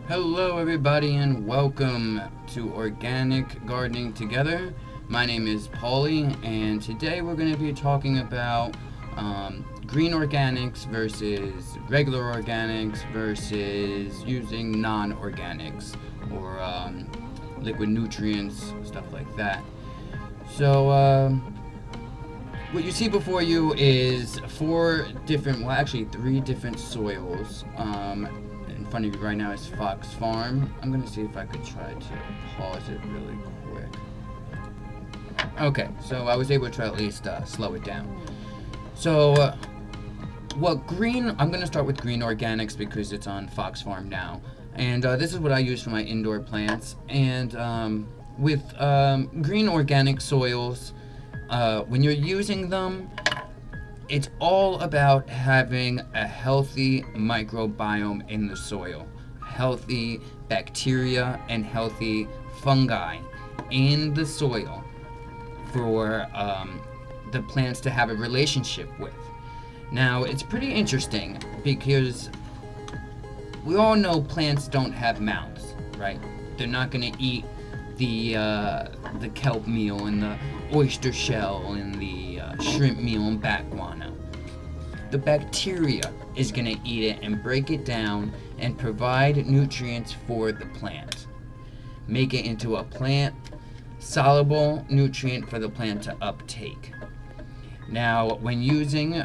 Hello, everybody, and welcome to Organic Gardening Together. My name is Paulie, and today we're going to be talking about green organics versus regular organics versus using non-organics or liquid nutrients, stuff like that. So, what you see before you is three different soils. In front of you right now is Fox Farm. I'm gonna see if I could try to pause it really quick. Okay, so I was able to at least slow it down. So, I'm gonna start with green organics because it's on Fox Farm now. And this is what I use for my indoor plants. And with green organic soils, when you're using them, it's all about having a healthy microbiome in the soil, healthy bacteria and healthy fungi in the soil for the plants to have a relationship with. Now, it's pretty interesting because we all know plants don't have mouths, right? They're not going to eat the kelp meal and the oyster shell and the shrimp meal and bat guano. The bacteria is going to eat it and break it down and provide nutrients for the plant. Make it into a plant soluble nutrient for the plant to uptake. Now, when using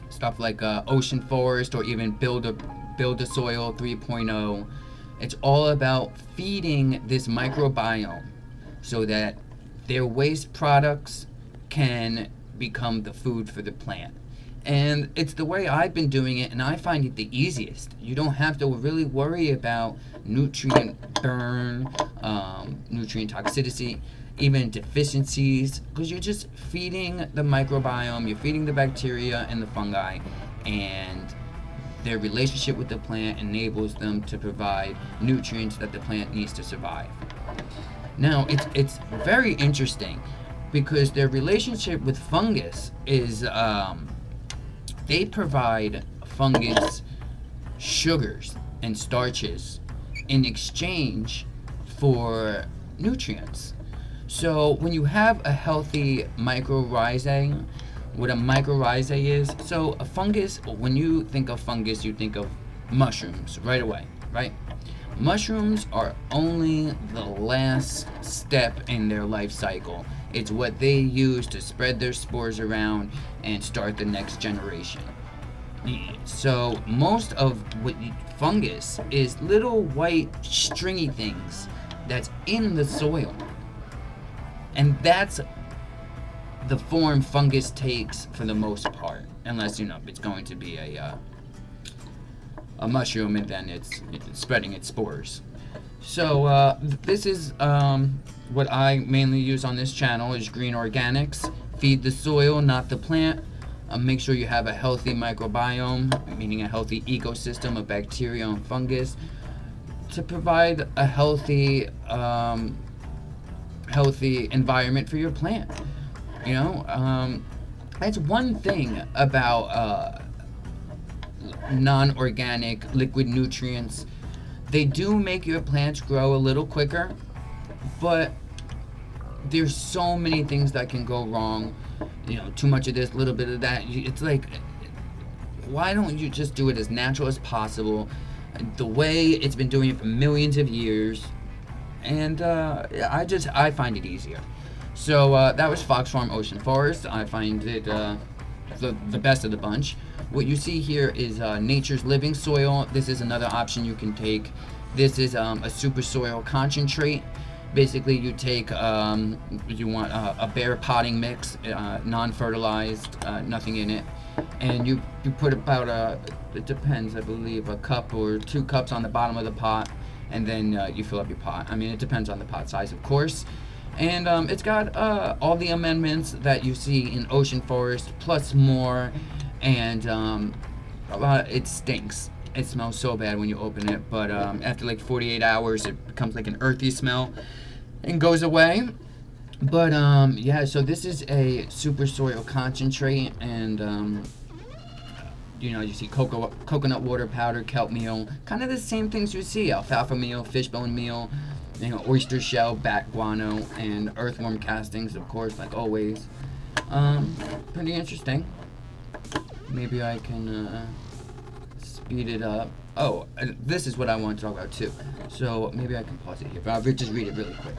stuff like Ocean Forest or even Build a Soil 3.0, it's all about feeding this microbiome so that their waste products can become the food for the plant. And it's the way I've been doing it, and I find it the easiest. You don't have to really worry about nutrient burn, nutrient toxicity, even deficiencies, because you're just feeding the microbiome, you're feeding the bacteria and the fungi, and their relationship with the plant enables them to provide nutrients that the plant needs to survive. Now, it's very interesting because their relationship with fungus is they provide fungus sugars and starches in exchange for nutrients. So when you have a healthy mycorrhizae, what a mycorrhizae is, so a fungus, when you think of fungus, you think of mushrooms right away, right? Mushrooms are only the last step in their life cycle. It's what they use to spread their spores around and start the next generation. So most of what fungus is little white stringy things that's in the soil. And that's the form fungus takes for the most part, unless it's going to be a mushroom and then it's spreading its spores. So this is what I mainly use on this channel is green organics. Feed the soil, not the plant. Make sure you have a healthy microbiome, meaning a healthy ecosystem of bacteria and fungus, to provide a healthy environment for your plant. That's one thing about non-organic liquid nutrients. They do make your plants grow a little quicker, but there's so many things that can go wrong. Too much of this, little bit of that. It's like, why don't you just do it as natural as possible, the way it's been doing it for millions of years? And I find it easier. So that was Fox Farm Ocean Forest. I find it the best of the bunch. What you see here is Nature's Living Soil. This is another option you can take. This is a super soil concentrate. Basically, you take, you want a bare potting mix, non-fertilized, nothing in it. And you put about it depends, I believe, a cup or 2 cups on the bottom of the pot. And then you fill up your pot. I mean, it depends on the pot size, of course. And it's got all the amendments that you see in Ocean Forest, plus more. And it stinks. It smells so bad when you open it, but after like 48 hours, it becomes like an earthy smell and goes away. But yeah, so this is a super soil concentrate, and You see coconut water powder, kelp meal, kind of the same things you see: alfalfa meal, fishbone meal, oyster shell, bat guano, and earthworm castings, of course, like always. Pretty interesting. Maybe I can speed it up. Oh, this is what I want to talk about too. So maybe I can pause it here, but I'll just read it really quick.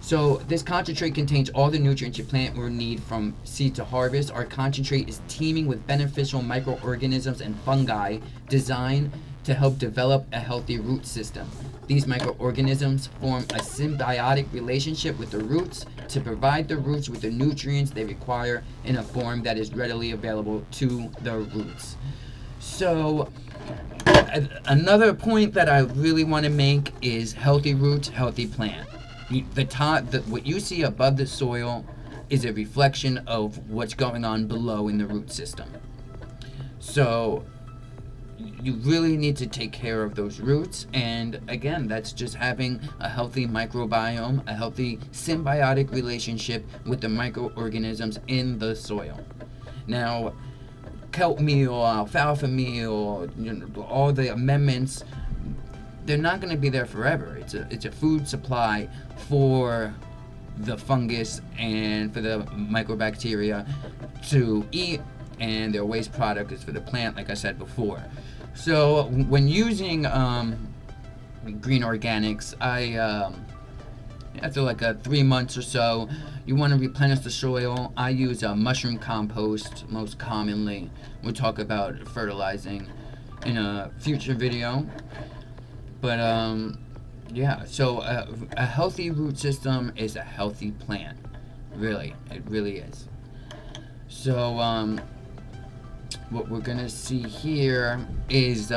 So this concentrate contains all the nutrients your plant will need from seed to harvest. Our concentrate is teeming with beneficial microorganisms and fungi designed to help develop a healthy root system. These microorganisms form a symbiotic relationship with the roots to provide the roots with the nutrients they require in a form that is readily available to the roots. So another point that I really want to make is healthy roots, healthy plant. What you see above the soil is a reflection of what's going on below in the root system. So you really need to take care of those roots, and again, that's just having a healthy microbiome, a healthy symbiotic relationship with the microorganisms in the soil. Now, kelp meal, alfalfa meal, all the amendments, they're not going to be there forever. It's a food supply for the fungus and for the microbacteria to eat, and their waste product is for the plant, like I said before. So when using green organics, after like 3 months or so, you want to replenish the soil. I use mushroom compost most commonly. We'll talk about fertilizing in a future video. But yeah, so a healthy root system is a healthy plant. Really, it really is. So what we're gonna see here is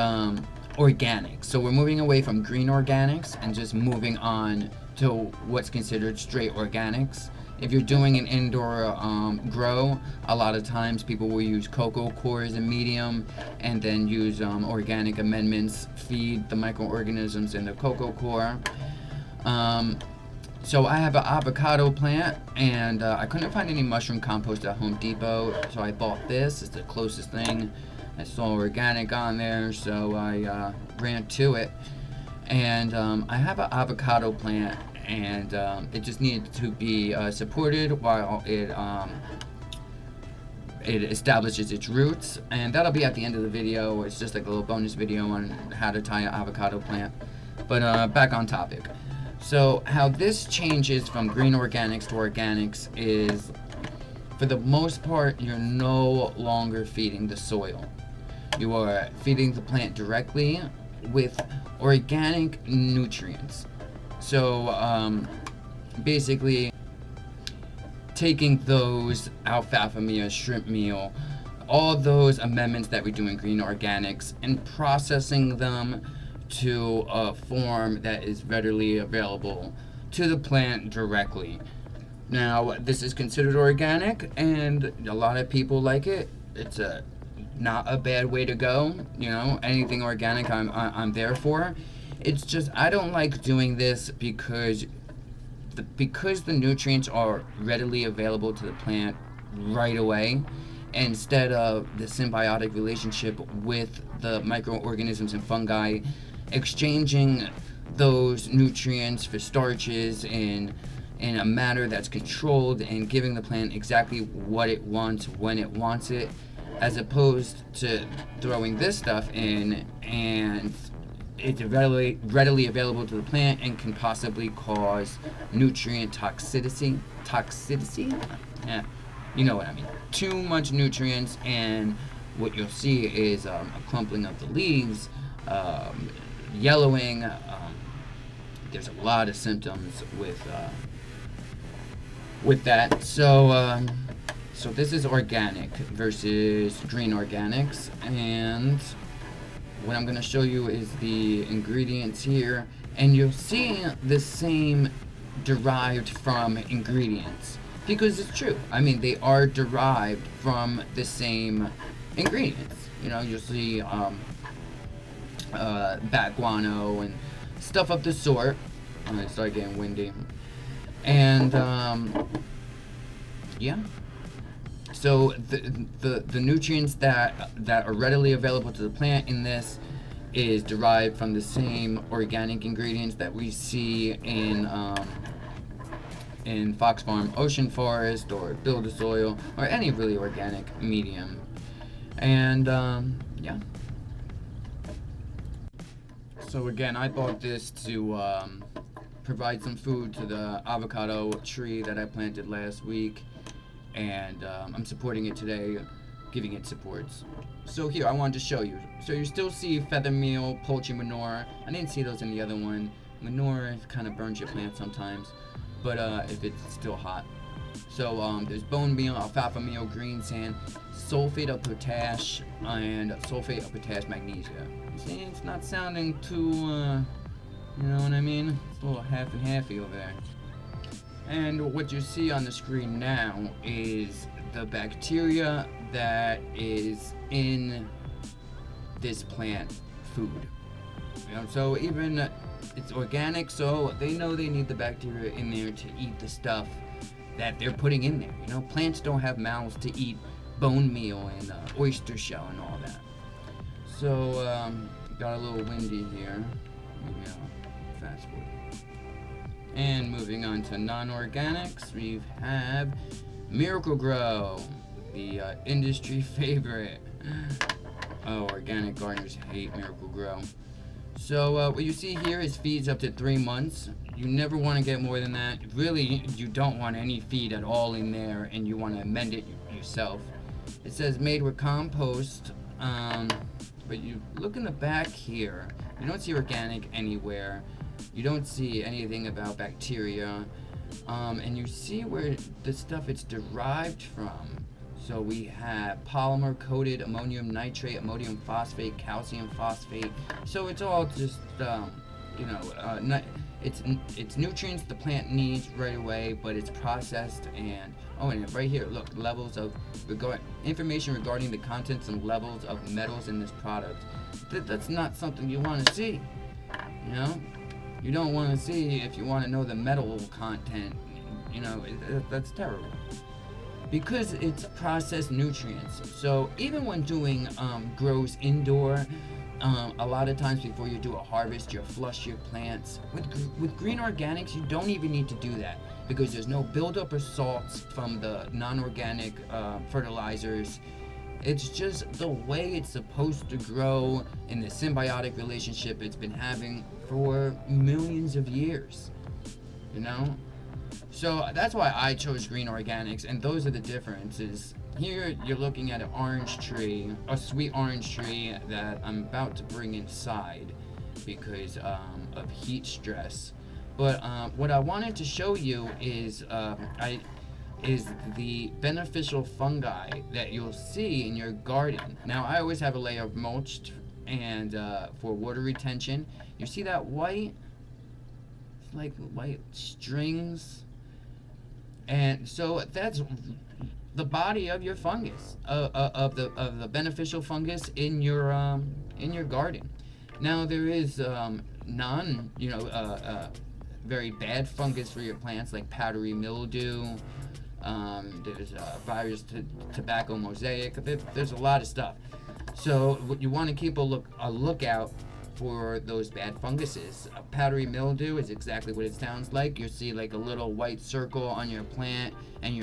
organic. So we're moving away from green organics and just moving on to what's considered straight organics. If you're doing an indoor grow, a lot of times people will use cocoa coir as a medium and then use organic amendments, feed the microorganisms in the cocoa coir. So I have an avocado plant, and I couldn't find any mushroom compost at Home Depot, so I bought this. It's the closest thing. I saw organic on there, so I ran to it. And I have an avocado plant, and it just needed to be supported while it establishes its roots, and that'll be at the end of the video. It's just like a little bonus video on how to tie an avocado plant. But back on topic. So how this changes from green organics to organics is, for the most part, you're no longer feeding the soil. You are feeding the plant directly with organic nutrients. So basically taking those alfalfa meal, shrimp meal, all those amendments that we do in green organics, and processing them to a form that is readily available to the plant directly. Now, this is considered organic, and a lot of people like it. It's not a bad way to go. Anything organic, I'm there for. It's just I don't like doing this because the nutrients are readily available to the plant right away, instead of the symbiotic relationship with the microorganisms and fungi, exchanging those nutrients for starches in a manner that's controlled and giving the plant exactly what it wants when it wants it, as opposed to throwing this stuff in and it's readily available to the plant and can possibly cause nutrient toxicity. Yeah, you know what I mean. Too much nutrients, and what you'll see is a crumpling of the leaves, yellowing. There's a lot of symptoms with that. So this is organic versus green organics, and what I'm going to show you is the ingredients here, and you'll see the same derived from ingredients, because it's true. I mean, they are derived from the same ingredients. You'll see bat guano and stuff of the sort. I'm going to start getting windy. And yeah. So the nutrients that are readily available to the plant in this is derived from the same organic ingredients that we see in Fox Farm Ocean Forest or Build a Soil or any really organic medium. And yeah. So again, I bought this to provide some food to the avocado tree that I planted last week, and I'm supporting it today, giving it supports. So here, I wanted to show you. So you still see feather meal, poultry manure. I didn't see those in the other one. Manure kind of burns your plant sometimes, but if it's still hot. So there's bone meal, alfalfa meal, green sand, sulfate of potash, and sulfate of potash magnesia. See, it's not sounding too, you know what I mean? It's a little half and halfy over there. And what you see on the screen now is the bacteria that is in this plant food. You know, so even it's organic, so they know they need the bacteria in there to eat the stuff that they're putting in there. You know, plants don't have mouths to eat bone meal and oyster shell and all that. So got a little windy here. Maybe I'll fast forward. And moving on to non-organics, we have Miracle Grow, the industry favorite. Oh, organic gardeners hate Miracle Grow. So what you see here is feeds up to 3 months. You never want to get more than that. Really, you don't want any feed at all in there, and you want to amend it yourself. It says made with compost, but you look in the back here, you don't see organic anywhere. You don't see anything about bacteria, and you see where the stuff it's derived from. So we have polymer coated ammonium nitrate, ammonium phosphate, calcium phosphate. So it's all just, it's nutrients the plant needs right away, but it's processed and right here, look, levels of information regarding the contents and levels of metals in this product. That's not something you want to see, you know? You don't want to see if you want to know the metal content, you know, that's terrible. Because it's processed nutrients. So even when doing grows indoor, a lot of times before you do a harvest, you flush your plants. With green organics, you don't even need to do that because there's no buildup of salts from the non-organic fertilizers. It's just the way it's supposed to grow in the symbiotic relationship it's been having for millions of years, you know? So that's why I chose green organics, and those are the differences. Here you're looking at an orange tree, a sweet orange tree that I'm about to bring inside because of heat stress. But what I wanted to show you is the beneficial fungi that you'll see in your garden. Now I always have a layer of mulch and for water retention. You see that white? It's like white strings. And so that's the body of your fungus, of the beneficial fungus in your garden. Now there is very bad fungus for your plants like powdery mildew. There's virus tobacco mosaic. There's a lot of stuff. So you want to keep a lookout for those bad funguses. Powdery mildew is exactly what it sounds like. You'll see like a little white circle on your plant, and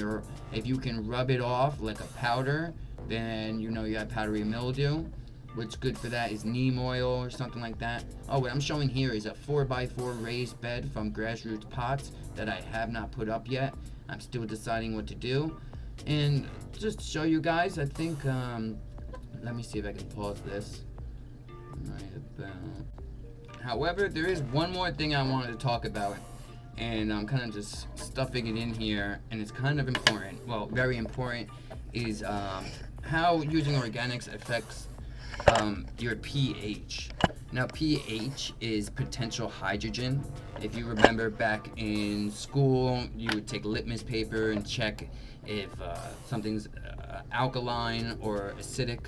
if you can rub it off like a powder, then you know you have powdery mildew. What's good for that is neem oil or something like that. Oh, what I'm showing here is a 4x4 raised bed from Grassroots Pots that I have not put up yet. I'm still deciding what to do. And just to show you guys, I think, let me see if I can pause this. Right about. However, there is one more thing I wanted to talk about, and I'm kind of just stuffing it in here, and it's kind of important. Well, very important is how using organics affects your pH. Now, pH is potential hydrogen. If you remember back in school, you would take litmus paper and check if something's alkaline or acidic,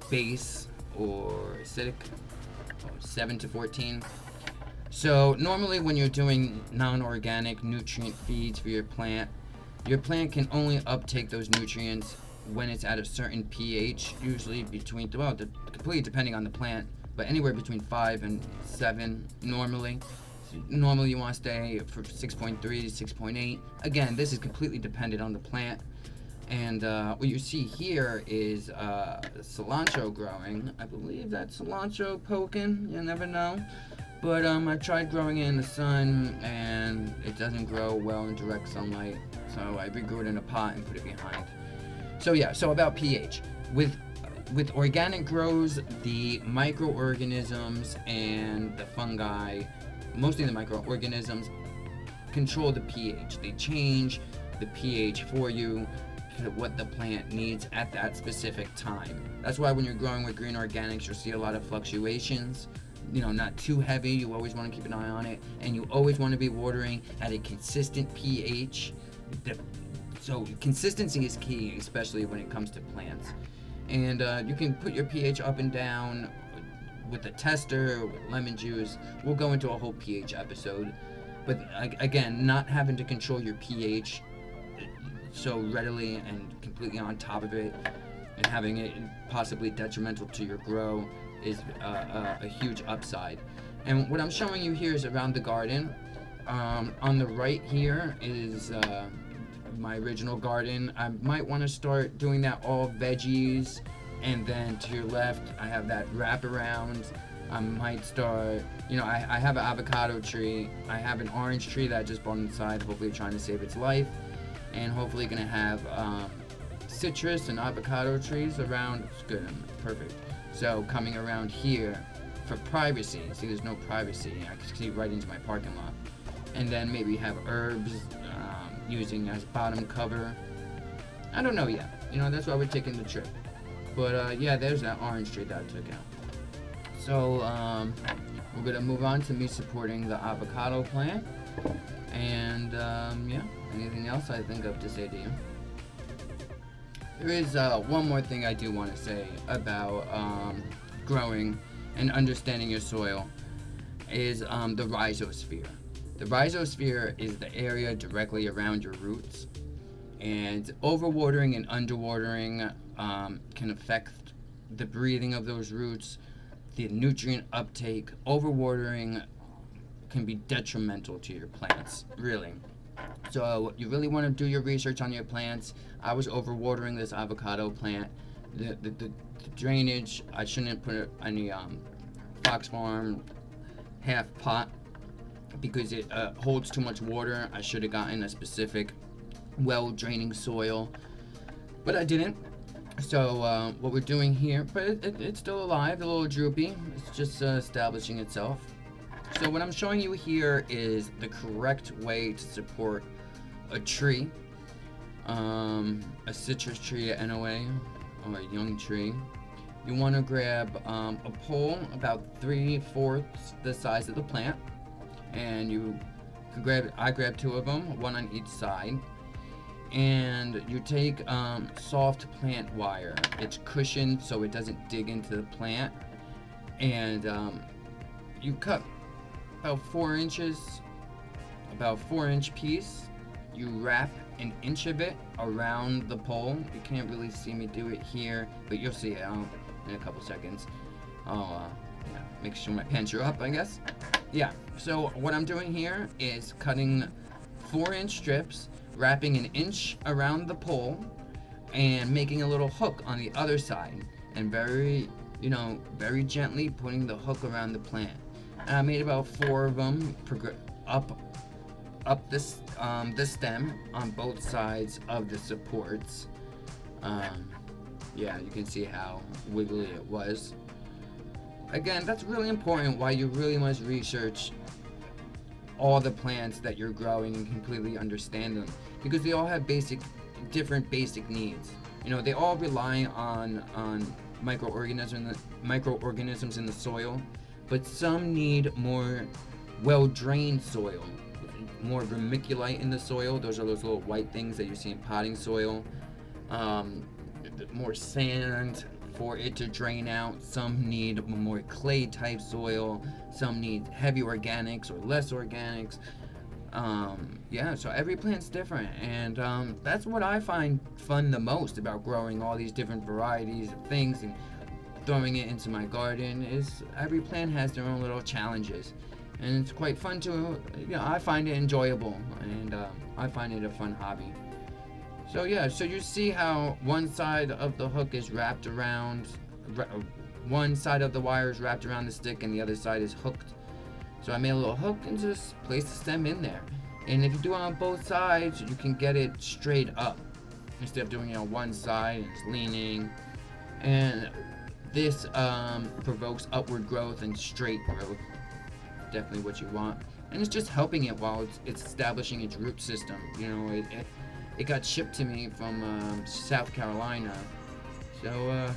base or acidic, 7 to 14. So normally when you're doing non-organic nutrient feeds for your plant, Your plant can only uptake those nutrients when it's at a certain pH, usually between, well, completely depending on the plant, but anywhere between 5 and 7 normally. Normally you want to stay for 6.3 to 6.8. Again, this is completely dependent on the plant. And what you see here is cilantro growing. I believe that's cilantro poking. You never know. But I tried growing it in the sun, and it doesn't grow well in direct sunlight. So I regrew it in a pot and put it behind. So yeah, so about pH. With organic grows, the microorganisms and the fungi, mostly the microorganisms, control the pH. They change the pH for you to what the plant needs at that specific time. That's why when you're growing with green organics, you'll see a lot of fluctuations. You know, not too heavy. You always want to keep an eye on it, and you always want to be watering at a consistent pH. So consistency is key, especially when it comes to plants. And you can put your pH up and down with a tester, with lemon juice. We'll go into a whole pH episode. But again, not having to control your pH so readily and completely on top of it, and having it possibly detrimental to your grow is a huge upside. And what I'm showing you here is around the garden. On the right here is my original garden. I might want to start doing that all veggies, and then to your left I have that wraparound. I might start, you know, I have an avocado tree. I have an orange tree that I just bought inside, hopefully trying to save its life, and hopefully gonna have citrus and avocado trees around. It's good, perfect. So coming around here for privacy. See, there's no privacy. I can see right into my parking lot. And then maybe have herbs using as bottom cover. I don't know yet. You know, that's why we're taking the trip. But yeah, there's that orange tree that I took out. So we're gonna move on to me supporting the avocado plant. And yeah, anything else I think of to say to you? There is one more thing I do want to say about growing and understanding your soil is the rhizosphere. The rhizosphere is the area directly around your roots, and overwatering and underwatering can affect the breathing of those roots, the nutrient uptake. Overwatering can be detrimental to your plants, really. So you really want to do your research on your plants. I was overwatering this avocado plant. The drainage, I shouldn't put any Fox Farm half pot because it holds too much water. I should have gotten a specific well draining soil, but I didn't. So what we're doing here, but it's still alive, a little droopy. It's just establishing itself. So what I'm showing you here is the correct way to support a tree, a citrus tree, a NOA, or a young tree. You want to grab a pole about 3/4 the size of the plant, and you can grab. I grabbed 2 of them, one on each side, and you take soft plant wire. It's cushioned so it doesn't dig into the plant, and you cut about 4 inches, about 4-inch piece. You wrap an inch of it around the pole. You can't really see me do it here, but you'll see it in a couple seconds. I'll make sure my pants are up, I guess. Yeah, so what I'm doing here is cutting 4-inch strips, wrapping an inch around the pole, and making a little hook on the other side, and very gently putting the hook around the plant. And I made about 4 of them up this the stem on both sides of the supports. Yeah, you can see how wiggly it was. Again, that's really important, why you really must research all the plants that you're growing and completely understand them, because they all have different basic needs. You know, they all rely on microorganisms in the soil, but some need more well-drained soil, more vermiculite in the soil. Those are those little white things that you see in potting soil. More sand for it to drain out. Some need more clay type soil. Some need heavy organics or less organics. Yeah, so every plant's different, and that's what I find fun the most about growing all these different varieties of things and throwing it into my garden. Is every plant has their own little challenges, and it's quite fun to, I find it enjoyable, and I find it a fun hobby. So yeah, so you see how one side of the hook is wrapped around, one side of the wire is wrapped around the stick, and the other side is hooked. So I made a little hook and just placed the stem in there. And if you do it on both sides, you can get it straight up instead of doing it on one side and it's leaning. And this provokes upward growth and straight growth. Definitely what you want. And it's just helping it while it's establishing its root system. It got shipped to me from South Carolina, so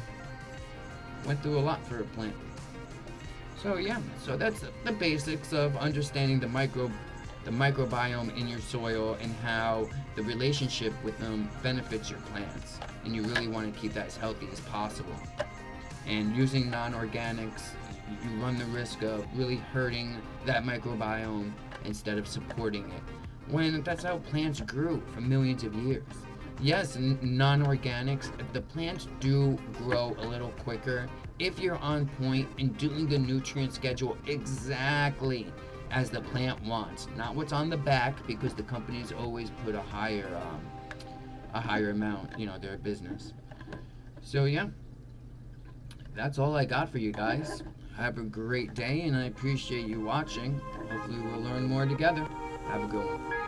went through a lot for a plant. So yeah, so that's the basics of understanding the microbiome in your soil and how the relationship with them benefits your plants. And you really want to keep that as healthy as possible. And using non-organics, you run the risk of really hurting that microbiome instead of supporting it, when that's how plants grew for millions of years. Yes, non-organics, the plants do grow a little quicker if you're on point and doing the nutrient schedule exactly as the plant wants, not what's on the back, because the companies always put a higher amount, their business. So yeah, that's all I got for you guys. Have a great day, and I appreciate you watching. Hopefully we'll learn more together. Have a good one.